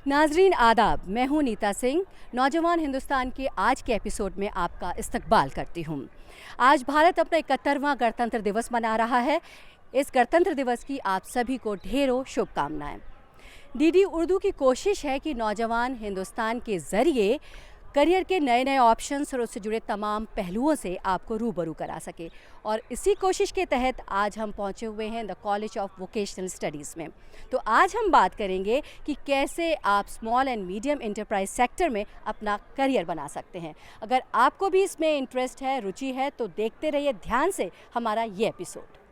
नाजरीन आदाब, मैं हूं नीता सिंह। नौजवान हिंदुस्तान के आज के एपिसोड में आपका इस्तकबाल करती हूं। आज भारत अपना 71वां गणतंत्र दिवस मना रहा है। इस गणतंत्र दिवस की आप सभी को ढेरों शुभकामनाएं। डीडी उर्दू की कोशिश है कि नौजवान हिंदुस्तान के ज़रिए करियर के नए नए ऑप्शंस और उससे जुड़े तमाम पहलुओं से आपको रूबरू करा सके, और इसी कोशिश के तहत आज हम पहुंचे हुए हैं the college of vocational studies में। तो आज हम बात करेंगे कि कैसे आप small and medium enterprise sector में अपना करियर बना सकते हैं। अगर आपको भी इसमें इंटरेस्ट है, रुचि है, तो देखते रहिए ध्यान से हमारा ये एपिसोड।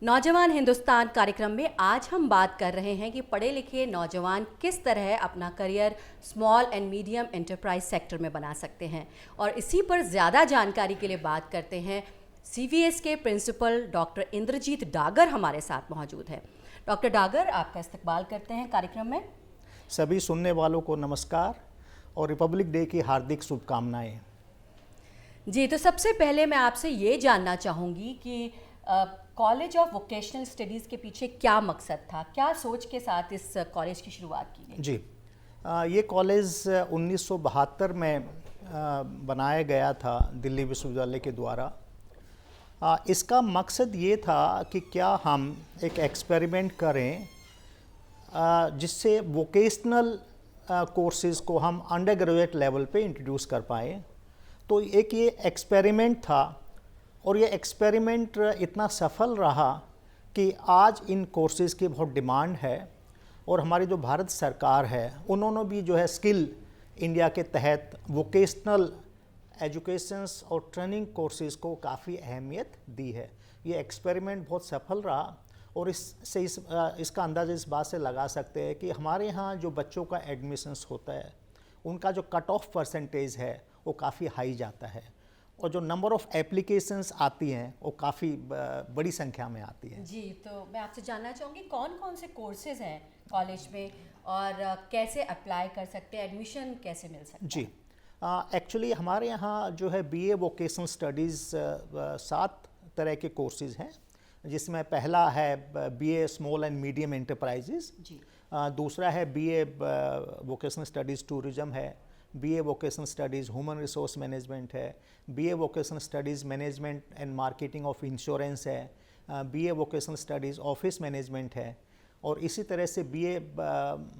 नौजवान हिंदुस्तान कार्यक्रम में आज हम बात कर रहे हैं कि पढ़े लिखे नौजवान किस तरह अपना career small and medium enterprise sector में बना सकते हैं, और इसी पर ज़्यादा जानकारी के लिए बात करते हैं। CVS के प्रिंसिपल डॉक्टर इंद्रजीत डागर हमारे साथ मौजूद है। डॉक्टर डागर, आपका इस्तकबाल करते हैं कार्यक्रम में। सभी सुनने वालों को नमस्कार और रिपब्लिक डे की हार्दिक शुभकामनाएं। जी, तो सबसे पहले मैं आपसे ये जानना चाहूँगी कि कॉलेज ऑफ वोकेशनल स्टडीज़ के पीछे क्या मकसद था, क्या सोच के साथ इस कॉलेज की शुरुआत की गई? जी, ये कॉलेज 1972 में बनाया गया था दिल्ली विश्वविद्यालय के द्वारा। इसका मकसद ये था कि क्या हम एक एक्सपेरिमेंट करें जिससे वोकेशनल कोर्सेज़ को हम अंडर ग्रेजुएट लेवल पे इंट्रोड्यूस कर पाएँ। तो एक ये एक्सपेरिमेंट था, और ये एक्सपेरिमेंट इतना सफल रहा कि आज इन कोर्सेज़ की बहुत डिमांड है, और हमारी जो भारत सरकार है उन्होंने भी जो है स्किल इंडिया के तहत वोकेशनल एजुकेशंस और ट्रेनिंग कोर्सेज़ को काफ़ी अहमियत दी है। ये एक्सपेरिमेंट बहुत सफल रहा, और इसका अंदाज़ा इस बात से लगा सकते हैं कि हमारे यहाँ जो बच्चों का एडमिशन्स होता है उनका जो कट ऑफ परसेंटेज है वो काफ़ी हाई जाता है, और जो नंबर ऑफ़ एप्लीकेशंस आती हैं वो काफ़ी बड़ी संख्या में आती हैं। जी, तो मैं आपसे जानना चाहूँगी कौन कौन से कोर्सेज़ हैं कॉलेज में, और कैसे अप्लाई कर सकते हैं, एडमिशन कैसे मिल सकता है? जी, एक्चुअली हमारे यहाँ जो है BA वोकेशनल स्टडीज़ 7 तरह के कोर्सेज़ हैं, जिसमें पहला है BA small and medium enterprises, दूसरा है BA वोकेशनल स्टडीज़ टूरिज़म है, BA vocational studies human resource management है, BA vocational studies management and marketing of insurance है, BA vocational studies office management है, और इसी तरह से BA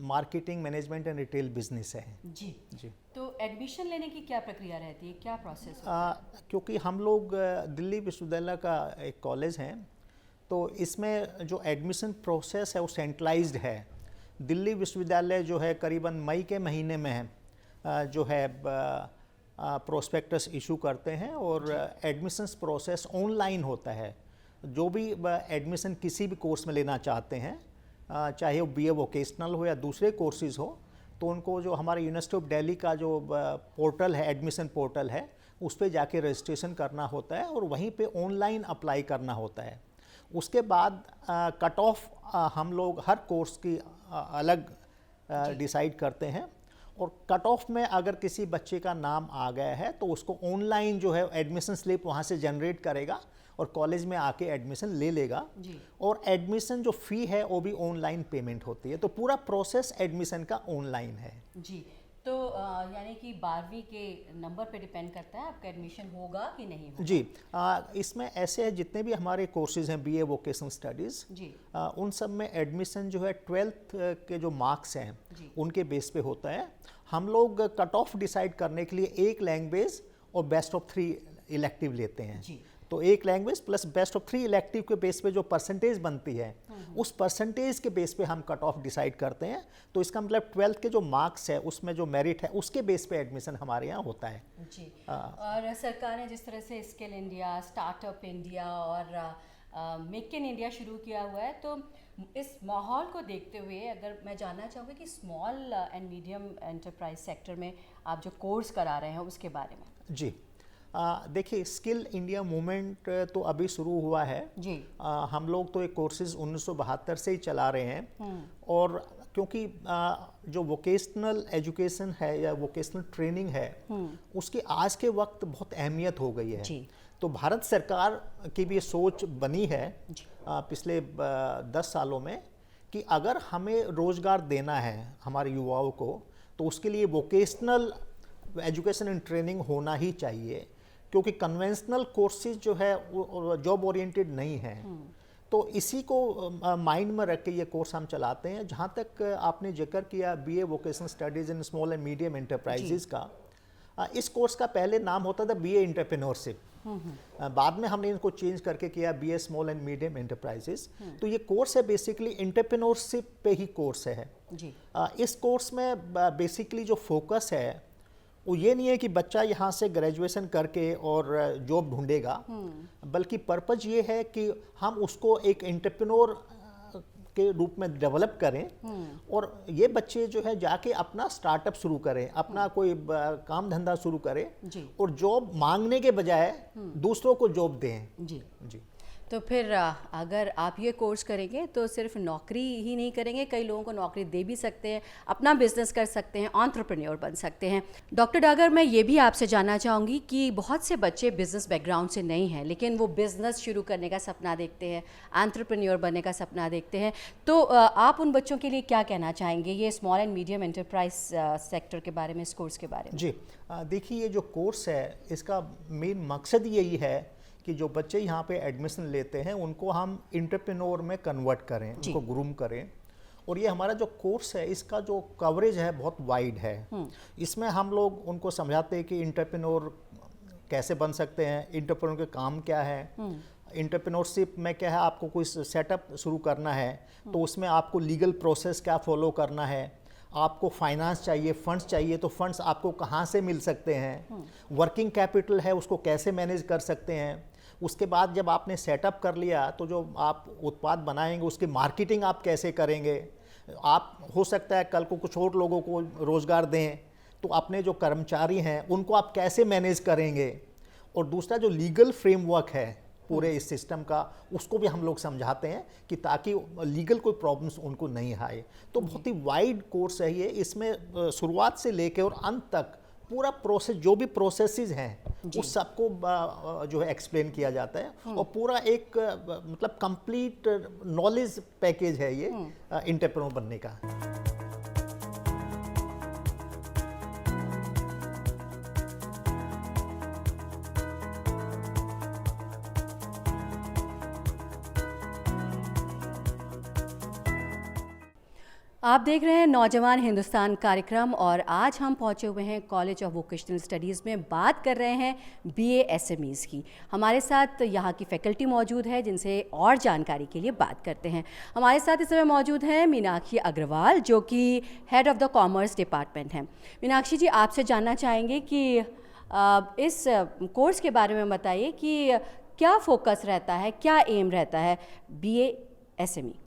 marketing management and retail business है। जी जी, तो एडमिशन लेने की क्या प्रक्रिया रहती है, क्या प्रोसेस होता है? क्योंकि हम लोग दिल्ली विश्वविद्यालय का एक कॉलेज हैं, तो इसमें जो एडमिशन प्रोसेस है वो सेंट्रलाइज्ड है। दिल्ली विश्वविद्यालय जो है करीबन मई के महीने में जो है प्रोस्पेक्टस इशू करते हैं, और एडमिशन्स प्रोसेस ऑनलाइन होता है। जो भी एडमिशन किसी भी कोर्स में लेना चाहते हैं, चाहे वो BA वोकेशनल हो या दूसरे कोर्सेज़ हो, तो उनको जो हमारे यूनिवर्सिटी ऑफ दिल्ली का जो पोर्टल है, एडमिशन पोर्टल है, उस पर जाके रजिस्ट्रेशन करना होता है, और वहीं पे ऑनलाइन अप्लाई करना होता है। उसके बाद कट ऑफ हम लोग हर कोर्स की अलग डिसाइड करते हैं, और कट ऑफ में अगर किसी बच्चे का नाम आ गया है तो उसको ऑनलाइन जो है एडमिशन स्लिप वहाँ से जनरेट करेगा और कॉलेज में आके एडमिशन ले लेगा जी। और एडमिशन जो फ़ी है वो भी ऑनलाइन पेमेंट होती है। तो पूरा प्रोसेस एडमिशन का ऑनलाइन है जी। तो यानी कि 12वीं के नंबर पे डिपेंड करता है आपका एडमिशन होगा कि नहीं होगा? जी, इसमें ऐसे है जितने भी हमारे कोर्सेज हैं BA वोकेशनल स्टडीज़ जी, उन सब में एडमिशन जो है 12th के जो मार्क्स हैं उनके बेस पे होता है। हम लोग कट ऑफ डिसाइड करने के लिए एक लैंग्वेज और बेस्ट ऑफ 3 इलेक्टिव लेते हैं जी। तो एक language plus best of 3 elective के बेस पे जो परसेंटेज बनती है उस परसेंटेज के बेस पे हम कट ऑफ डिसाइड करते हैं। तो इसका मतलब 12th के जो मार्क्स है उसमें जो मेरिट है उसके बेस पे एडमिशन हमारे यहाँ होता है जी। और सरकार ने जिस तरह से स्किल इंडिया, स्टार्टअप इंडिया और मेक इन इंडिया शुरू किया हुआ है, तो इस माहौल को देखते हुए अगर मैं जानना चाहूँगी कि small and medium enterprise sector में आप जो कोर्स करा रहे हैं उसके बारे में। जी, देखिए स्किल इंडिया मूवमेंट तो अभी शुरू हुआ है जी। हम लोग तो एक कोर्सेज 1972 से ही चला रहे हैं और क्योंकि जो वोकेशनल एजुकेशन है या वोकेशनल ट्रेनिंग है उसकी आज के वक्त बहुत अहमियत हो गई है। तो भारत सरकार की भी ये सोच बनी है पिछले 10 सालों में कि अगर हमें रोज़गार देना है हमारे युवाओं को तो उसके लिए वोकेशनल एजुकेशन एंड ट्रेनिंग होना ही चाहिए, क्योंकि कन्वेंशनल कोर्सेज जो है वो जॉब ओरिएंटेड नहीं है। तो इसी को माइंड में रख के ये कोर्स हम चलाते हैं। जहाँ तक आपने जिक्र किया BA vocational studies in small and medium enterprises का, इस कोर्स का पहले नाम होता था बीए एंटरप्रेन्योरशिप, बाद में हमने इनको चेंज करके किया BA small and medium enterprises. तो ये कोर्स है बेसिकली एंटरप्रेन्योरशिप पे ही कोर्स है जी। इस कोर्स में बेसिकली जो फोकस है वो ये नहीं है कि बच्चा यहाँ से ग्रेजुएशन करके और जॉब ढूंढेगा, बल्कि पर्पज ये है कि हम उसको एक एंटरप्रेन्योर के रूप में डेवलप करें और ये बच्चे जो है जाके अपना स्टार्टअप शुरू करें, अपना कोई काम धंधा शुरू करें और जॉब मांगने के बजाय दूसरों को जॉब दें जी। तो फिर अगर आप ये कोर्स करेंगे तो सिर्फ नौकरी ही नहीं करेंगे, कई लोगों को नौकरी दे भी सकते हैं, अपना बिजनेस कर सकते हैं, एंटरप्रेन्योर बन सकते हैं। डॉक्टर डागर, मैं ये भी आपसे जानना चाहूँगी कि बहुत से बच्चे बिजनेस बैकग्राउंड से नहीं हैं लेकिन वो बिज़नेस शुरू करने का सपना देखते हैं, एंटरप्रेन्योर बनने का सपना देखते हैं, तो आप उन बच्चों के लिए क्या कहना चाहेंगे ये small and medium enterprise sector के बारे में, इस कोर्स के बारे में? जी देखिए, ये जो कोर्स है इसका मेन मकसद यही है कि जो बच्चे यहाँ पे एडमिशन लेते हैं उनको हम एंटरप्रेन्योर में कन्वर्ट करें, उनको ग्रूम करें। और ये हमारा जो कोर्स है इसका जो कवरेज है बहुत वाइड है। इसमें हम लोग उनको समझाते हैं कि एंटरप्रेन्योर कैसे बन सकते हैं, एंटरप्रेन्योर के काम क्या है, एंटरप्रेन्योरशिप में क्या है, आपको कोई सेटअप शुरू करना है तो उसमें आपको लीगल प्रोसेस क्या फॉलो करना है, आपको फाइनेंस चाहिए, फंड्स चाहिए तो फंड्स आपको कहाँ से मिल सकते हैं, वर्किंग कैपिटल है उसको कैसे मैनेज कर सकते हैं। उसके बाद जब आपने सेटअप कर लिया तो जो आप उत्पाद बनाएंगे उसकी मार्केटिंग आप कैसे करेंगे, आप हो सकता है कल को कुछ और लोगों को रोज़गार दें तो अपने जो कर्मचारी हैं उनको आप कैसे मैनेज करेंगे। और दूसरा जो लीगल फ्रेमवर्क है पूरे इस सिस्टम का उसको भी हम लोग समझाते हैं कि ताकि लीगल कोई प्रॉब्लम्स उनको नहीं आए। तो बहुत ही वाइड कोर्स है ये, इसमें शुरुआत से लेकर और अंत तक पूरा प्रोसेस, जो भी प्रोसेसेस हैं उस सबको जो है एक्सप्लेन किया जाता है और पूरा एक मतलब कंप्लीट नॉलेज पैकेज है ये एंटरप्रेन्योर बनने का। आप देख रहे हैं नौजवान हिंदुस्तान कार्यक्रम और आज हम पहुंचे हुए हैं कॉलेज ऑफ वोकेशनल स्टडीज़ में, बात कर रहे हैं बीए एसएमईज़ की। हमारे साथ यहाँ की फैकल्टी मौजूद है जिनसे और जानकारी के लिए बात करते हैं। हमारे साथ इस समय मौजूद हैं मीनाक्षी अग्रवाल जो कि head of the commerce department हैं। मीनाक्षी जी, आपसे जानना चाहेंगे कि इस कोर्स के बारे में बताइए कि क्या फोकस रहता है, क्या एम रहता है BA SME?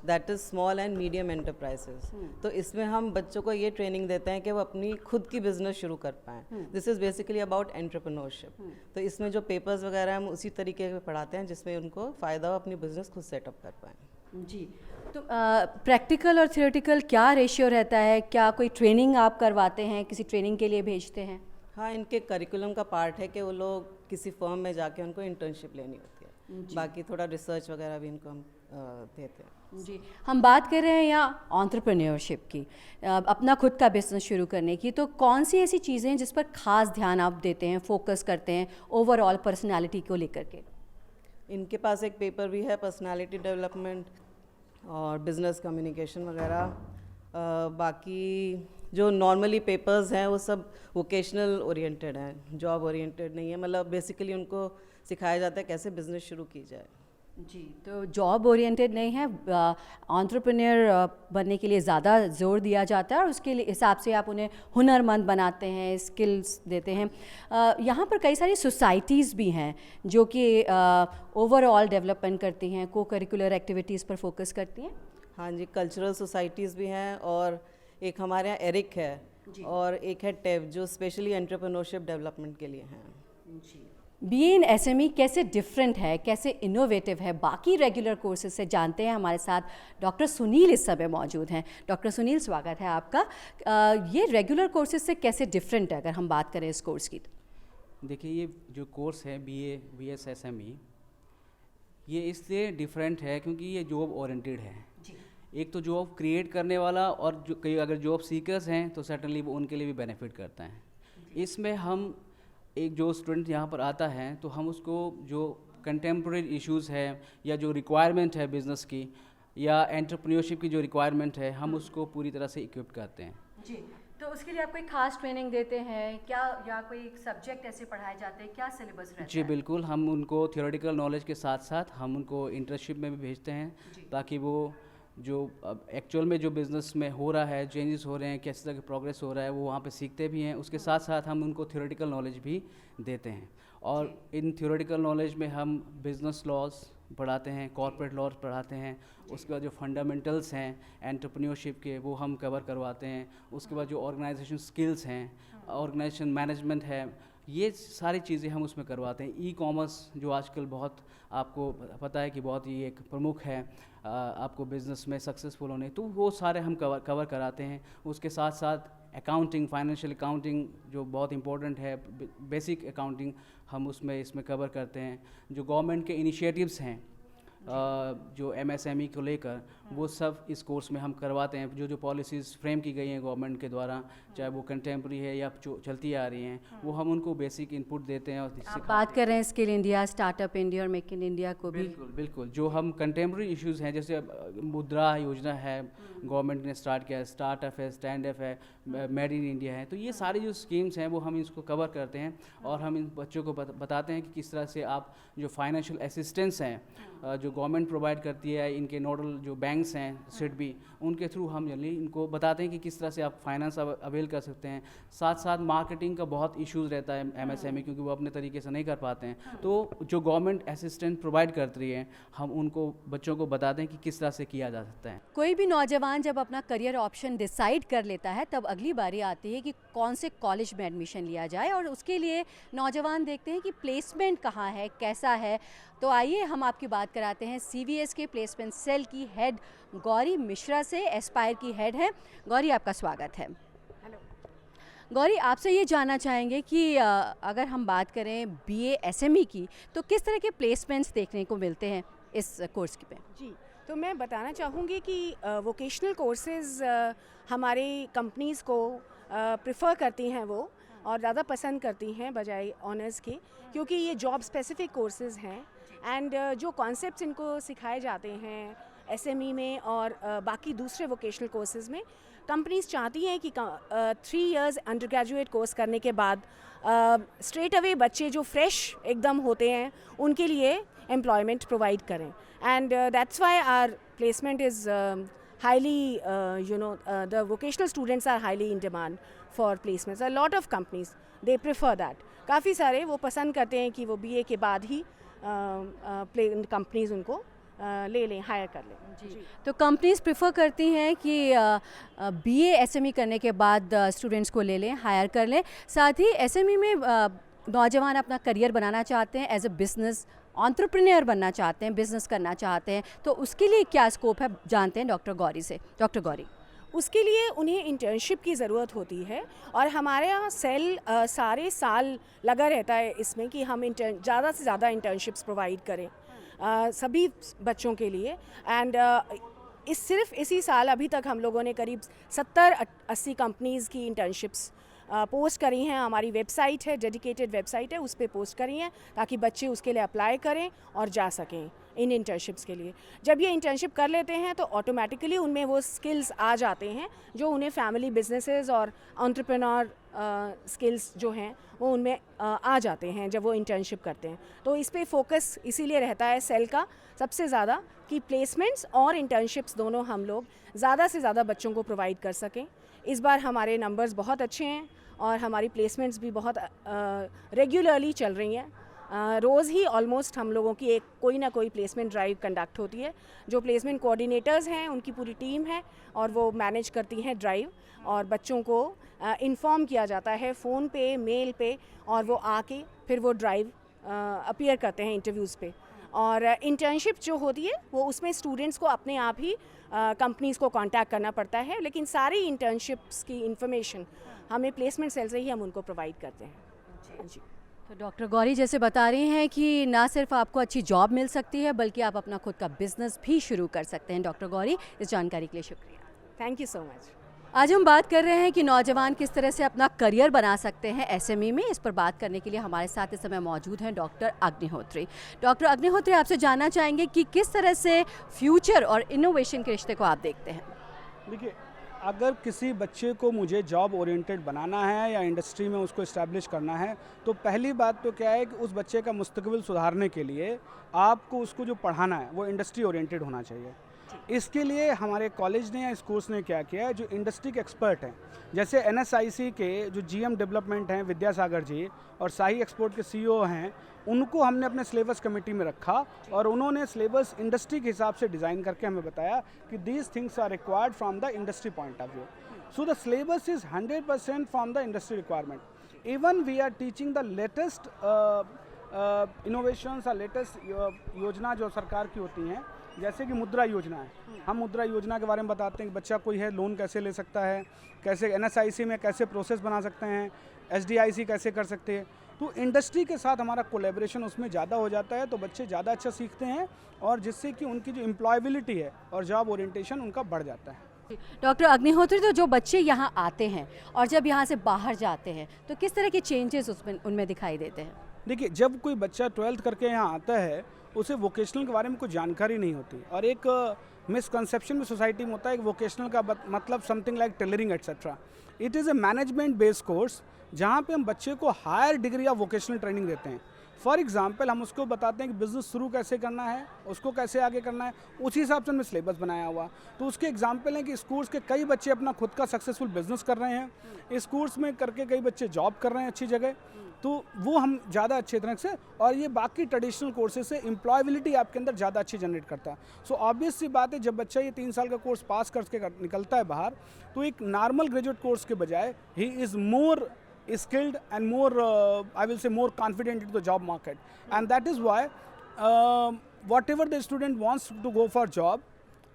That is small and medium enterprises. तो इसमें हम बच्चों को ये ट्रेनिंग देते हैं कि वो अपनी खुद की बिजनेस शुरू कर पाएँ। This is basically about entrepreneurship. तो इसमें जो पेपर्स वगैरह हम उसी तरीके के पढ़ाते हैं जिसमें उनको फ़ायदा हो अपनी बिजनेस खुद सेटअप कर पाएँ। जी, तो प्रैक्टिकल और थियोरेटिकल क्या रेशियो रहता है? क्या कोई ट्रेनिंग आप करवाते हैं, किसी ट्रेनिंग के लिए भेजते हैं? हाँ, इनके करिकुलम का पार्ट है कि वो लोग किसी फर्म में जाके उनको इंटर्नशिप लेनी होती है। बाकी थोड़ा रिसर्च वगैरह भी इनको हम देते हैं। जी, हम बात कर रहे हैं यहाँ एंटरप्रेन्योरशिप की, अपना खुद का बिजनेस शुरू करने की। तो कौन सी ऐसी चीज़ें हैं जिस पर खास ध्यान आप देते हैं, फोकस करते हैं ओवरऑल पर्सनालिटी को लेकर के? इनके पास एक पेपर भी है पर्सनालिटी डेवलपमेंट और बिजनेस कम्युनिकेशन वगैरह। बाकी जो नॉर्मली पेपर्स हैं वो सब वोकेशनल ओरिएंटेड हैं, जॉब ओरिएंटेड नहीं है। मतलब बेसिकली उनको सिखाया जाता है कैसे बिजनेस शुरू की जाए। जी, तो जॉब ओरिएंटेड नहीं है, एंटरप्रेन्योर बनने के लिए ज़्यादा जोर दिया जाता है और उसके लिए हिसाब से आप उन्हें हुनरमंद बनाते हैं, स्किल्स देते हैं। यहाँ पर कई सारी सोसाइटीज़ भी हैं जो कि ओवरऑल डेवलपमेंट करती हैं, को करिकुलर एक्टिविटीज़ पर फोकस करती हैं। हाँ जी, कल्चरल सोसाइटीज़ भी हैं और एक हमारे यहाँ एरिक है और एक है टेव जो स्पेशली एंटरप्रेन्योरशिप डेवलपमेंट के लिए हैं। जी, बीए इन एसएमई कैसे डिफरेंट है, कैसे इनोवेटिव है बाकी रेगुलर कोर्सेज से, जानते हैं। हमारे साथ डॉक्टर सुनील इस समय मौजूद हैं। डॉक्टर सुनील, स्वागत है आपका। ये रेगुलर कोर्सेज से कैसे डिफरेंट है अगर हम बात करें इस कोर्स की? देखिए, ये जो कोर्स है BS SME, ये इसलिए डिफरेंट है क्योंकि ये जॉब ओरिएंटेड है। एक तो जॉब क्रिएट करने वाला, और जो कई अगर जॉब सीकर्स हैं तो सर्टनली वो उनके लिए भी बेनिफिट करता है। इसमें हम एक जो स्टूडेंट यहाँ पर आता है तो हम उसको जो कंटेम्प्रेरी इश्यूज़ है या जो रिक्वायरमेंट है बिज़नेस की या एंटरप्रेन्योरशिप की जो रिक्वायरमेंट है, हम उसको पूरी तरह से इक्विप करते हैं। जी, तो उसके लिए आप कोई खास ट्रेनिंग देते हैं क्या, या कोई सब्जेक्ट ऐसे पढ़ाए जाते हैं, क्या सिलेबस रहता है? जी बिल्कुल, हम उनको थियोरेटिकल नॉलेज के साथ साथ हम उनको इंटर्नशिप में भी भेजते हैं, ताकि वो जो एक्चुअल में जो बिज़नेस में हो रहा है, चेंजेस हो रहे हैं, किस तरह का प्रोग्रेस हो रहा है, वो वहाँ पे सीखते भी हैं। उसके साथ साथ हम उनको थियोरेटिकल नॉलेज भी देते हैं, और इन थियोरेटिकल नॉलेज में हम बिज़नेस लॉज पढ़ाते हैं, कॉर्पोरेट लॉज पढ़ाते हैं। उसके बाद जो फंडामेंटल्स हैं एंटरप्रेन्योरशिप के, वो हम कवर करवाते हैं। उसके बाद जो ऑर्गेनाइजेशन स्किल्स हैं, ऑर्गेनाइजेशन मैनेजमेंट है, ये सारी चीज़ें हम उसमें करवाते हैं। ई-कॉमर्स जो आजकल बहुत आपको पता है कि बहुत ही एक प्रमुख है आपको बिज़नेस में सक्सेसफुल होने, तो वो सारे हम कवर कराते हैं। उसके साथ साथ अकाउंटिंग, फाइनेंशियल अकाउंटिंग जो बहुत इंपॉर्टेंट है, बेसिक अकाउंटिंग हम इसमें कवर करते हैं। जो गवर्नमेंट के इनिशिएटिव्स हैं जो MSME को लेकर, वो सब इस कोर्स में हम करवाते हैं। जो पॉलिसीज़ फ्रेम की गई हैं गवर्नमेंट के द्वारा, चाहे वो कंटेम्प्रेरी है या जो चलती आ रही हैं, वो हम उनको बेसिक इनपुट देते हैं। और आप बात कर रहे हैं स्किल इंडिया, स्टार्टअप इंडिया और मेक इन इंडिया को भी। बिल्कुल बिल्कुल, जो हम कंटेम्प्रेरी इश्यूज़ हैं, जैसे मुद्रा योजना है गवर्नमेंट ने स्टार्ट किया है, स्टार्टअप है, स्टैंड अप है, मेड इन इंडिया है, तो ये सारी जो स्कीम्स हैं वो हम इसको कवर करते हैं। और हम इन बच्चों को बताते हैं कि किस तरह से आप जो फाइनेंशियल असिस्टेंस हैं जो गवर्नमेंट प्रोवाइड करती है, इनके नोडल जो बैंक्स हैं सिडबी, उनके थ्रू हम जनरली इनको बताते हैं कि किस तरह से आप फाइनेंस अवेल कर सकते हैं। साथ साथ मार्केटिंग का बहुत इश्यूज़ रहता है MSME, क्योंकि वो अपने तरीके से नहीं कर पाते हैं। तो जो गवर्नमेंट असिस्टेंट प्रोवाइड करती है, हम उनको बच्चों को बताते हैं कि किस तरह से किया जा सकता है। कोई भी नौजवान जब अपना करियर ऑप्शन डिसाइड कर लेता है, तब अगली बारी आती है कि कौन से कॉलेज में एडमिशन लिया जाए, और उसके लिए नौजवान देखते हैं कि प्लेसमेंट कहाँ है, कैसा है। तो आइए हम आपकी बात कराते हैं CVS के प्लेसमेंट सेल की हेड गौरी मिश्रा से, एस्पायर की हेड है। गौरी, आपका स्वागत है। हेलो गौरी, आपसे ये जानना चाहेंगे कि अगर हम बात करें BA SME की, तो किस तरह के प्लेसमेंट्स देखने को मिलते हैं इस कोर्स पे? जी, तो मैं बताना चाहूँगी कि वोकेशनल कोर्सेज़ हमारे कंपनीज़ को प्रेफर करती हैं वो, और ज़्यादा पसंद करती हैं बजाय ऑनर्स के, क्योंकि ये जॉब स्पेसिफिक कोर्सेज़ हैं। एंड जो कॉन्सेप्ट्स इनको सिखाए जाते हैं SME में और बाकी दूसरे वोकेशनल कोर्सेज़ में, कंपनीज चाहती हैं कि 3 इयर्स अंडर ग्रेजुएट कोर्स करने के बाद स्ट्रेट अवे बच्चे जो फ्रेश एकदम होते हैं उनके लिए एम्प्लॉयमेंट प्रोवाइड करें। And that's why our placement is highly, the vocational students are highly in demand for placements. A lot of companies, they prefer that. काफ़ी सारे वो पसंद करते हैं कि वो BA के बाद ही कंपनीज उनको ले लें, हायर कर लें। जी, तो कंपनीज प्रेफर करती हैं कि BA SME करने के बाद स्टूडेंट्स को ले लें, हायर कर लें। साथ ही SME में नौजवान अपना करियर बनाना चाहते हैं, एज अ बिज़नेस एंटरप्रेन्योर बनना चाहते हैं, बिज़नेस करना चाहते हैं, तो उसके लिए क्या स्कोप है, जानते हैं डॉक्टर गौरी से। डॉक्टर गौरी, उसके लिए उन्हें इंटर्नशिप की ज़रूरत होती है, और हमारे यहाँ सेल सारे साल लगा रहता है इसमें कि हम ज़्यादा से ज़्यादा इंटर्नशिप्स प्रोवाइड करें सभी बच्चों के लिए। एंड सिर्फ इसी साल अभी तक हम लोगों ने करीब 70-80 कंपनीज़ की इंटर्नशिप्स पोस्ट करी हैं। हमारी वेबसाइट है, डेडिकेटेड वेबसाइट है, उस पर पोस्ट करी हैं ताकि बच्चे उसके लिए अप्लाई करें और जा सकें इन इंटर्नशिप्स के लिए। जब ये इंटर्नशिप कर लेते हैं तो ऑटोमेटिकली उनमें वो स्किल्स आ जाते हैं जो उन्हें फैमिली बिजनेसेस और एंटरप्रेन्योर स्किल्स जो हैं वो उनमें आ जाते हैं जब वो इंटर्नशिप करते हैं। तो इस पे फोकस इसीलिए रहता है सेल का सबसे ज़्यादा कि प्लेसमेंट्स और इंटर्नशिप्स दोनों हम लोग ज़्यादा से ज़्यादा बच्चों को प्रोवाइड कर सकें। इस बार हमारे नंबर्स बहुत अच्छे हैं और हमारी प्लेसमेंट्स भी बहुत रेगुलरली चल रही हैं। रोज़ ही ऑलमोस्ट हम लोगों की एक कोई ना कोई प्लेसमेंट ड्राइव कंडक्ट होती है। जो प्लेसमेंट कोऑर्डिनेटर्स हैं उनकी पूरी टीम है और वो मैनेज करती हैं ड्राइव, और बच्चों को इन्फॉर्म किया जाता है फ़ोन पे, मेल पे, और वो आके फिर वो ड्राइव अपीयर करते हैं इंटरव्यूज़ पे। और इंटर्नशिप जो होती है वो उसमें स्टूडेंट्स को अपने आप ही कंपनीज़ को कांटेक्ट करना पड़ता है, लेकिन सारी इंटर्नशिप्स की इंफॉर्मेशन हमें प्लेसमेंट सेल से ही हम उनको प्रोवाइड करते हैं। जी। तो डॉक्टर गौरी जैसे बता रही हैं कि ना सिर्फ आपको अच्छी जॉब मिल सकती है बल्कि आप अपना खुद का बिजनेस भी शुरू कर सकते हैं। डॉक्टर गौरी, इस जानकारी के लिए शुक्रिया। Thank you so much. आज हम बात कर रहे हैं कि नौजवान किस तरह से अपना करियर बना सकते हैं एसएमई में। इस पर बात करने के लिए हमारे साथ इस समय मौजूद हैं डॉक्टर अग्निहोत्री। डॉक्टर अग्निहोत्री, आपसे जानना चाहेंगे कि किस तरह से फ्यूचर और इनोवेशन के रिश्ते को आप देखते हैं। देखिए, अगर किसी बच्चे को मुझे जॉब ओरिएंटेड बनाना है या इंडस्ट्री में उसको इस्टेब्लिश करना है, तो पहली बात तो क्या है कि उस बच्चे का मुस्तकबिल सुधारने के लिए आपको उसको जो पढ़ाना है वो इंडस्ट्री ओरिएंटेड होना चाहिए। इसके लिए हमारे कॉलेज ने या इस कोर्स ने क्या किया है, जो इंडस्ट्री के एक्सपर्ट हैं, जैसे NSIC के जो GM डेवलपमेंट हैं विद्यासागर जी और शाही एक्सपोर्ट के CEO हैं, उनको हमने अपने सिलेबस कमेटी में रखा और उन्होंने सिलेबस इंडस्ट्री के हिसाब से डिज़ाइन करके हमें बताया कि these things are required from the industry point of view. So the syllabus is 100% from the industry requirement. Even we are teaching the latest innovations और लेटेस्ट योजना जो सरकार की होती हैं, जैसे कि मुद्रा योजना है। हम मुद्रा योजना के बारे में बताते हैं कि बच्चा कोई है लोन कैसे ले सकता है, कैसे NSIC में कैसे प्रोसेस बना सकते हैं, SDIC कैसे कर सकते हैं। तो इंडस्ट्री के साथ हमारा कोलैबोरेशन उसमें ज़्यादा हो जाता है, तो बच्चे ज़्यादा अच्छा सीखते हैं और जिससे कि उनकी जो एम्प्लॉयबिलिटी है और जॉब ओरिएंटेशन उनका बढ़ जाता है। डॉक्टर अग्निहोत्री, तो जो बच्चे यहाँ आते हैं और जब यहाँ से बाहर जाते हैं तो किस तरह के चेंजेस उनमें दिखाई देते हैं? देखिए, जब कोई बच्चा 12th करके यहाँ आता है उसे वोकेशनल के बारे में कोई जानकारी नहीं होती और एक मिसकंसेप्शन में सोसाइटी में होता है कि वोकेशनल का मतलब something like tailoring etcetera. It is a management based course जहाँ पे हम बच्चे को higher degree of vocational training देते हैं। फॉर एग्जांपल, हम उसको बताते हैं कि बिज़नेस शुरू कैसे करना है, उसको कैसे आगे करना है, उसी हिसाब से हमने सिलेबस बनाया हुआ। तो उसके एग्जांपल हैं कि इस कोर्स के कई बच्चे अपना खुद का सक्सेसफुल बिजनेस कर रहे हैं, इस कोर्स में करके कई बच्चे जॉब कर रहे हैं अच्छी जगह। तो वो हम ज़्यादा अच्छे तरह से, और ये बाकी ट्रेडिशनल कोर्सेज से एम्प्लॉयबिलिटी आपके अंदर ज़्यादा अच्छी जनरेट करता है। सो ऑब्वियस सी बात है, जब बच्चा ये 3 साल का कोर्स पास करके निकलता है बाहर, तो एक नॉर्मल ग्रेजुएट कोर्स के बजाय he is more skilled and more I will say more confident into the job market, and that is why whatever the student wants to go for job,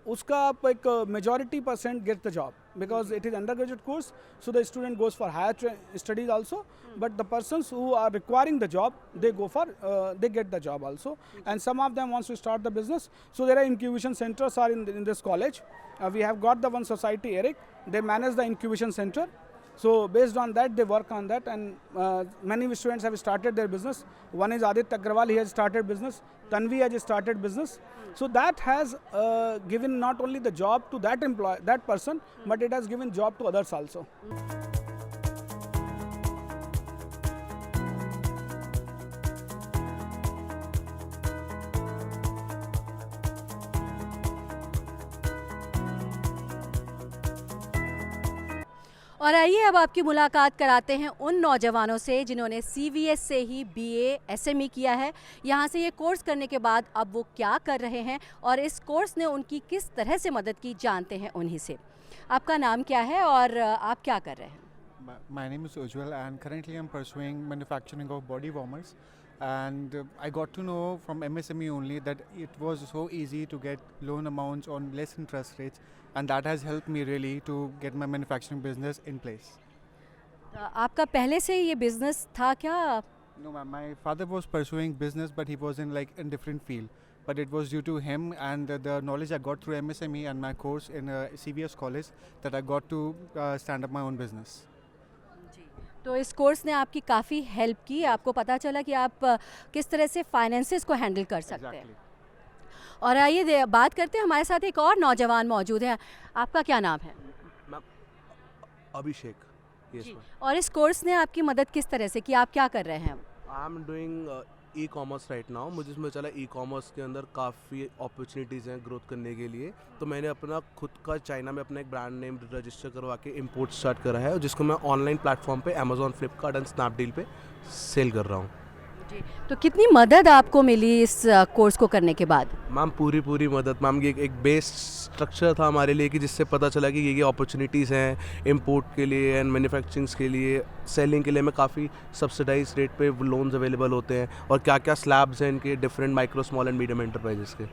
uska एक majority % get the job because it is undergraduate course, so the student goes for higher studies also, but the persons who are requiring the job, they go for they get the job also, and some of them wants to start the business. So there are incubation centers are in this college. We have got the one society, ERIC, they manage the incubation center. So based on that, they work on that, and many students have started their business. One is Aditya Agrawal, he has started business. Tanvi has started business. So that has given not only the job to that person, but it has given job to others also. और आइए अब आपकी मुलाकात कराते हैं उन नौजवानों से जिन्होंने CVS से ही BA SME किया है। यहाँ से ये कोर्स करने के बाद अब वो क्या कर रहे हैं और इस कोर्स ने उनकी किस तरह से मदद की, जानते हैं उन्हीं से। आपका नाम क्या है और आप क्या कर रहे हैं? My name is Ujjwal and currently I'm pursuing manufacturing of body warmers, and I got to know from MSME only that it was so easy to get loan amounts on less interest rates, and that has helped me really to get my manufacturing business in place. आपका पहले से ये business था क्या? No ma'am, my father was pursuing business but he was in different field, but it was due to him and the knowledge I got through MSME and my course in CVS college that I got to stand up my own business. तो इस course ने आपकी काफ़ी help की, आपको पता चला कि आप किस तरह से फाइनेंसेस को हैंडल कर सकते हैं। और आइए बात करते हैं, हमारे साथ एक और नौजवान मौजूद है। आपका क्या नाम है? अभिषेक। Yes, जी। और इस कोर्स ने आपकी मदद किस तरह से की, आप क्या कर रहे हैं? I am doing e-commerce right now. मुझे इसमें चला ई-कॉमर्स के अंदर काफ़ी अपॉर्चुनिटीज़ हैं ग्रोथ करने के लिए, तो मैंने अपना खुद का चाइना में अपना एक ब्रांड नेम रजिस्टर करवा के इंपोर्ट स्टार्ट करा है, जिसको मैं ऑनलाइन प्लेटफॉर्म पे अमेजोन, फ्लिपकार्ट एंड स्नैपडील पे सेल कर रहा हूँ। जी, तो कितनी मदद आपको मिली इस कोर्स को करने के बाद? मैम पूरी मदद मैम, ये एक बेस स्ट्रक्चर था हमारे लिए कि जिससे पता चला कि ये अपॉर्चुनिटीज़ हैं इंपोर्ट के लिए एंड मैन्युफैक्चरिंग के लिए, सेलिंग के लिए हमें काफ़ी सब्सिडाइज रेट पे लोन्स अवेलेबल होते हैं और क्या क्या स्लैब्स हैं इनके different micro small and medium enterprises के।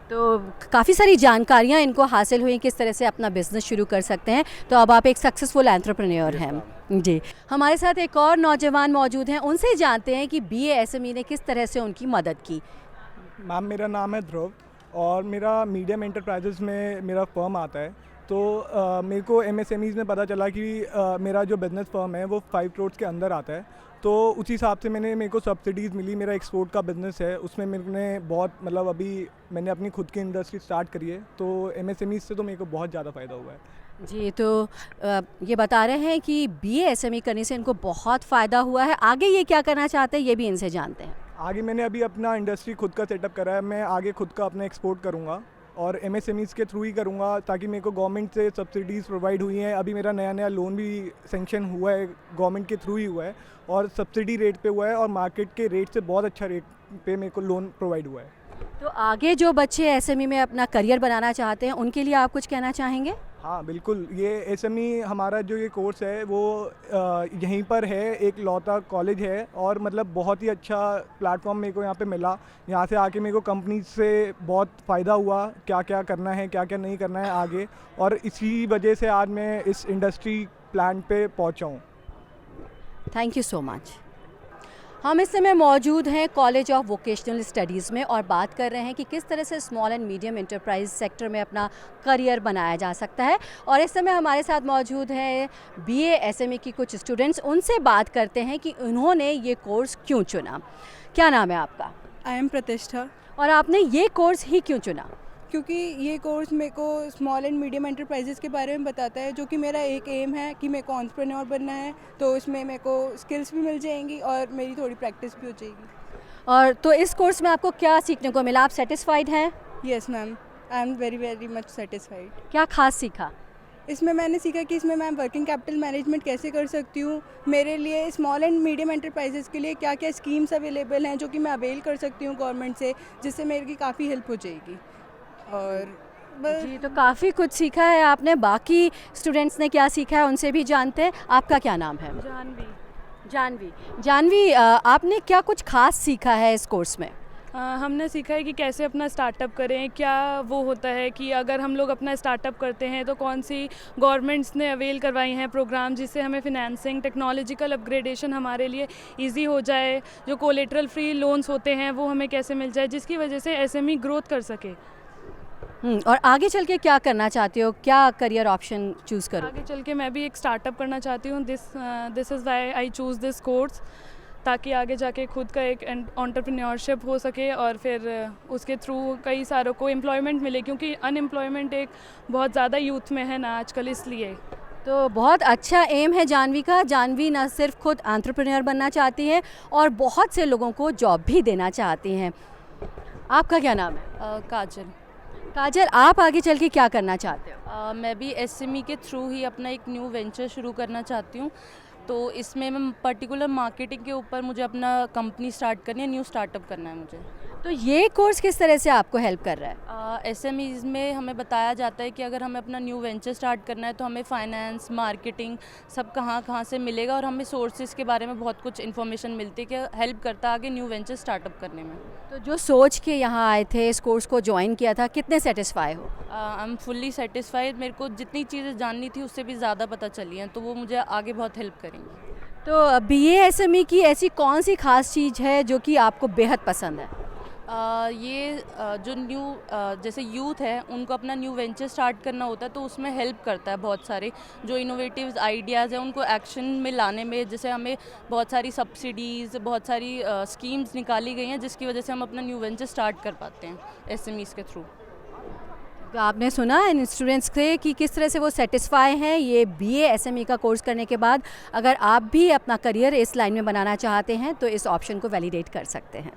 तो काफ़ी सारी जानकारियाँ इनको हासिल हुई किस तरह से अपना बिजनेस शुरू कर सकते हैं। तो अब आप एक सक्सेसफुल एंटरप्रेन्योर हैं। जी, हमारे साथ एक और नौजवान मौजूद हैं, उनसे जानते हैं कि BA SME ने किस तरह से उनकी मदद की। मैम मेरा नाम है ध्रुव और मेरा मीडियम एंटरप्राइजेस में मेरा फर्म आता है। तो मेरे को MSMEs में पता चला कि मेरा जो बिज़नेस फर्म है वो 5 करोड़ के अंदर आता है। तो उसी हिसाब से मेरे को सब्सिडीज़ मिली। मेरा एक्सपोर्ट का बिज़नेस है, उसमें मैंने बहुत मतलब अभी मैंने अपनी खुद की इंडस्ट्री स्टार्ट करी है। तो MSMEs से तो मेरे को बहुत ज़्यादा फ़ायदा हुआ है। जी, तो ये बता रहे हैं कि BA SME करने से इनको बहुत फ़ायदा हुआ है। आगे ये क्या करना चाहते हैं ये भी इनसे जानते हैं। आगे मैंने अभी अपना इंडस्ट्री खुद का सेटअप करा है। मैं आगे खुद का अपना एक्सपोर्ट करूँगा और MSMEs के थ्रू ही करूँगा, ताकि मेरे को गवर्नमेंट से सब्सिडीज़ प्रोवाइड हुई हैं। अभी मेरा नया लोन भी सेंक्शन हुआ है, गवर्नमेंट के थ्रू ही हुआ है और सब्सिडी रेट पे हुआ है और मार्केट के रेट से बहुत अच्छा रेट पे मेरे को लोन प्रोवाइड हुआ है। तो आगे जो बच्चे SME में अपना करियर बनाना चाहते हैं उनके लिए आप कुछ कहना चाहेंगे? हाँ बिल्कुल, ये SME हमारा जो ये कोर्स है वो यहीं पर है, एक लौता कॉलेज है और मतलब बहुत ही अच्छा प्लेटफॉर्म मेरे को यहाँ पे मिला। यहाँ से आके मेरे को कंपनी से बहुत फ़ायदा हुआ, क्या क्या करना है क्या क्या नहीं करना है आगे, और इसी वजह से आज मैं इस इंडस्ट्री प्लांट पे पहुँचा हूँ। Thank you so much. हम इस समय मौजूद हैं कॉलेज ऑफ वोकेशनल स्टडीज़ में और बात कर रहे हैं कि किस तरह से small and medium enterprise sector में अपना करियर बनाया जा सकता है। और इस समय हमारे साथ मौजूद हैं BA SME की कुछ स्टूडेंट्स, उनसे बात करते हैं कि उन्होंने ये कोर्स क्यों चुना। क्या नाम है आपका? आई एम प्रतिष्ठा। और आपने ये कोर्स ही क्यों चुना? क्योंकि ये कोर्स मेरे को स्मॉल एंड मीडियम एंटरप्राइजेस के बारे में बताता है, जो कि मेरा एक एम है कि मेरे को एंटरप्रेन्योर बनना है। तो इसमें मेरे को स्किल्स भी मिल जाएंगी और मेरी थोड़ी प्रैक्टिस भी हो जाएगी। और तो इस कोर्स में आपको क्या सीखने को मिला? आप सेटिस्फाइड हैं? Yes ma'am, I am very much satisfied. क्या खास सीखा? इसमें मैंने सीखा कि इसमें मैं वर्किंग कैपिटल मैनेजमेंट कैसे कर सकती हूँ, मेरे लिए स्मॉल एंड मीडियम एंटरप्राइजेस के लिए क्या क्या स्कीम्स अवेलेबल हैं जो कि मैं अवेल कर सकती हूँ गवर्नमेंट से, जिससे मेरी काफ़ी हेल्प हो जाएगी। और जी, तो काफ़ी कुछ सीखा है आपने। बाकी स्टूडेंट्स ने क्या सीखा है उनसे भी जानते हैं। आपका क्या नाम है? जानवी, आपने क्या कुछ खास सीखा है इस कोर्स में? हमने सीखा है कि कैसे अपना स्टार्टअप करें, क्या वो होता है कि अगर हम लोग अपना स्टार्टअप करते हैं तो कौन सी गवर्नमेंट्स ने अवेल करवाई हैं प्रोग्राम, जिससे हमें फिनेंसिंग, टेक्नोलॉजिकल अपग्रेडेशन हमारे लिए इजी हो जाए, जो कोलेटरल फ्री लोन्स होते हैं वो हमें कैसे मिल जाए, जिसकी वजह से SME ग्रोथ कर सके। और आगे चल के क्या करना चाहते हो? क्या करियर ऑप्शन चूज़ करो? आगे चल के मैं भी एक स्टार्टअप करना चाहती हूँ। This is why I choose this course, ताकि आगे जाके खुद का एक एंटरप्रेन्योरशिप हो सके और फिर उसके थ्रू कई सारों को एम्प्लॉयमेंट मिले, क्योंकि अनएम्प्लॉयमेंट एक बहुत ज़्यादा यूथ में है ना आजकल, इसलिए। तो बहुत अच्छा एम है जानवी का। जानवी न सिर्फ खुद एंटरप्रेन्योर बनना चाहती है और बहुत से लोगों को जॉब भी देना चाहती हैं। आपका क्या नाम है? काजल, आप आगे चल के क्या करना चाहते हो? मैं भी SME के थ्रू ही अपना एक न्यू वेंचर शुरू करना चाहती हूँ। तो इसमें मैं पर्टिकुलर मार्केटिंग के ऊपर मुझे अपना कंपनी स्टार्ट करनी है, न्यू स्टार्टअप करना है मुझे। तो ये कोर्स किस तरह से आपको हेल्प कर रहा है? SMEs में हमें बताया जाता है कि अगर हमें अपना न्यू वेंचर स्टार्ट करना है तो हमें फाइनेंस, मार्केटिंग सब कहाँ से मिलेगा, और हमें सोर्सेज के बारे में बहुत कुछ इन्फॉर्मेशन मिलती है कि हेल्प करता है आगे न्यू वेंचर स्टार्टअप करने में। तो जो सोच के यहाँ आए थे, इस कोर्स को ज्वाइन किया था, कितने सेटिस्फाई हो? I am fully satisfied. मेरे को जितनी चीज़ें जाननी थी उससे भी ज़्यादा पता चली हैं, तो वो मुझे आगे बहुत हेल्प करेंगी। तो BA SME की ऐसी कौन सी खास चीज़ है जो कि आपको बेहद पसंद है? जो न्यू जैसे यूथ है उनको अपना न्यू वेंचर स्टार्ट करना होता है, तो उसमें हेल्प करता है बहुत सारे जो इनोवेटिव आइडियाज़ हैं उनको एक्शन में लाने में। जैसे हमें बहुत सारी सब्सिडीज़, बहुत सारी स्कीम्स निकाली गई हैं, जिसकी वजह से हम अपना न्यू वेंचर स्टार्ट कर पाते हैं SMEs के थ्रू। तो आपने सुना इन स्टूडेंट्स से कि किस तरह से वो सेटिस्फाई हैं ये BA SME का कोर्स करने के बाद। अगर आप भी अपना करियर इस लाइन में बनाना चाहते हैं तो इस ऑप्शन को वैलिडेट कर सकते हैं।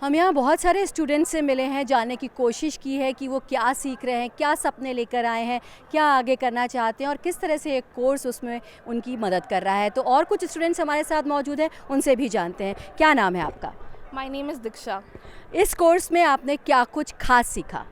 हम यहाँ बहुत सारे स्टूडेंट्स से मिले हैं, जानने की कोशिश की है कि वो क्या सीख रहे हैं, क्या सपने लेकर आए हैं, क्या आगे करना चाहते हैं और किस तरह से एक कोर्स उसमें उनकी मदद कर रहा है। तो और कुछ स्टूडेंट्स हमारे साथ मौजूद हैं, उनसे भी जानते हैं। क्या नाम है आपका? माय नेम इज़ दीक्षा। इस कोर्स में आपने क्या कुछ खास सीखा?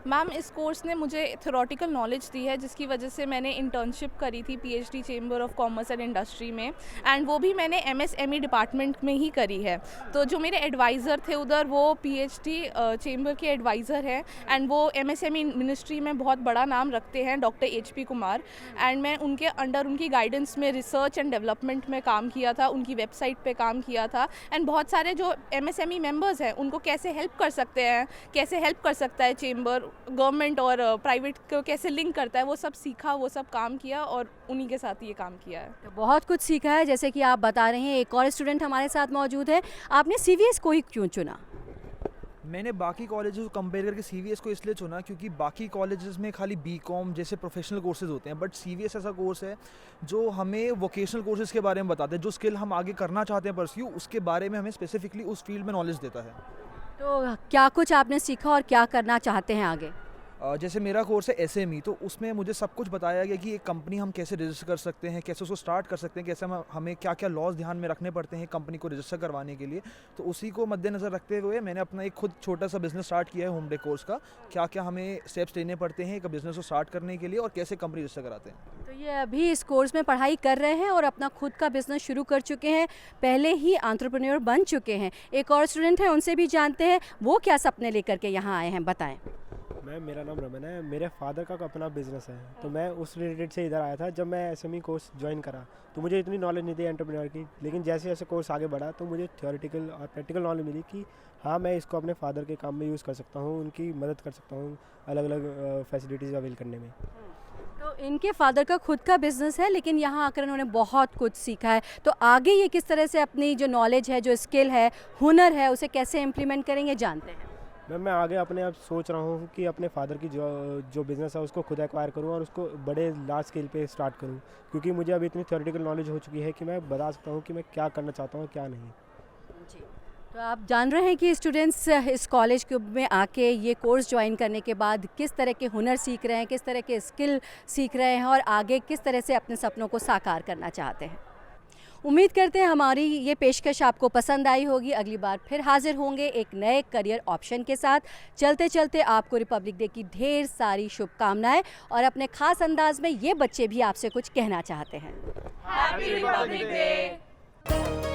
मैम, इस कोर्स ने मुझे थ्योरेटिकल नॉलेज दी है, जिसकी वजह से मैंने इंटर्नशिप करी थी PhD chamber of commerce and industry में, एंड वो भी मैंने एमएसएमई डिपार्टमेंट में ही करी है। तो जो मेरे एडवाइज़र थे उधर, वो पीएचडी चेंबर के एडवाइज़र हैं एंड वो एमएसएमई मिनिस्ट्री में बहुत बड़ा नाम रखते हैं, डॉक्टर एचपी कुमार। एंड मैं उनके अंडर उनकी गाइडेंस में रिसर्च एंड डेवलपमेंट में काम किया था, उनकी वेबसाइट पे काम किया था, एंड बहुत सारे जो एमएसएमई मेंबर्स हैं उनको कैसे हेल्प कर सकते हैं, कैसे हेल्प कर सकता है चेंबर, गवर्नमेंट और प्राइवेट को कैसे लिंक करता है, वो सब सीखा, वो सब काम किया और उन्हीं के साथ ये काम किया है। तो बहुत कुछ सीखा है, जैसे कि आप बता रहे हैं। एक और स्टूडेंट हमारे साथ मौजूद है। आपने सीवीएस को ही क्यों चुना? मैंने बाकी कॉलेजेस को कंपेयर करके सीवीएस को इसलिए चुना क्योंकि बाकी कॉलेजेस में खाली बीकॉम जैसे प्रोफेशनल कोर्सेज होते हैं, बट सीवीएस ऐसा कोर्स है जो हमें वोकेशनल कोर्सेज के बारे में बताते हैं, जो स्किल हम आगे करना चाहते हैं परस्यू, उसके बारे में हमें स्पेसिफिकली उस फील्ड में नॉलेज देता है। तो क्या कुछ आपने सीखा और क्या करना चाहते हैं आगे? जैसे मेरा कोर्स है एसएमई, तो उसमें मुझे सब कुछ बताया गया कि एक कंपनी हम कैसे रजिस्टर कर सकते हैं, कैसे उसको स्टार्ट कर सकते हैं, कैसे हमें क्या क्या लॉज ध्यान में रखने पड़ते हैं कंपनी को रजिस्टर करवाने के लिए। तो उसी को मद्देनज़र रखते हुए मैंने अपना एक खुद छोटा सा बिजनेस स्टार्ट किया है होम डेकोर्स का। क्या क्या हमें स्टेप्स लेने पड़ते हैं एक बिज़नेस को स्टार्ट करने के लिए और कैसे कंपनी रजिस्टर कराते हैं। तो ये अभी इस कोर्स में पढ़ाई कर रहे हैं और अपना खुद का बिजनेस शुरू कर चुके हैं, पहले ही एंटरप्रेन्योर बन चुके हैं। एक और स्टूडेंट है, उनसे भी जानते हैं वो क्या सपने लेकर के यहाँ आए हैं, बताएं। मेरा नाम रमन है। मेरे फादर का अपना बिजनेस है, तो मैं उस रिलेटेड से इधर आया था। जब मैं एसएमई कोर्स ज्वाइन करा तो मुझे इतनी नॉलेज नहीं थी एंटरप्रेन्योर की, लेकिन जैसे जैसे कोर्स आगे बढ़ा तो मुझे थ्योरेटिकल और प्रैक्टिकल नॉलेज मिली कि हाँ, मैं इसको अपने फादर के काम में यूज़ कर सकता हूँ, उनकी मदद कर सकता हूँ अलग अलग फैसिलिटीज़ अवेल करने में। तो इनके फादर का खुद का बिजनेस है, लेकिन यहाँ आकर उन्होंने बहुत कुछ सीखा है। तो आगे ये किस तरह से अपनी जो नॉलेज है, जो स्किल है, हुनर है, उसे कैसे इम्प्लीमेंट करेंगे, जानते हैं। मैं आगे अपने आप सोच रहा हूँ कि अपने फादर की जो बिज़नेस है उसको खुद एक्वायर करूँ और उसको बड़े लार्ज स्केल पे स्टार्ट करूँ, क्योंकि मुझे अभी इतनी थ्योरेटिकल नॉलेज हो चुकी है कि मैं बता सकता हूँ कि मैं क्या करना चाहता हूँ क्या नहीं। जी, तो आप जान रहे हैं कि स्टूडेंट्स इस कॉलेज में आके ये कोर्स ज्वाइन करने के बाद किस तरह के हुनर सीख रहे हैं, किस तरह के स्किल सीख रहे हैं और आगे किस तरह से अपने सपनों को साकार करना चाहते हैं। उम्मीद करते हैं हमारी ये पेशकश आपको पसंद आई होगी। अगली बार फिर हाजिर होंगे एक नए करियर ऑप्शन के साथ। चलते चलते आपको रिपब्लिक डे की ढेर सारी शुभकामनाएं और अपने खास अंदाज में ये बच्चे भी आपसे कुछ कहना चाहते हैं। Happy Republic day.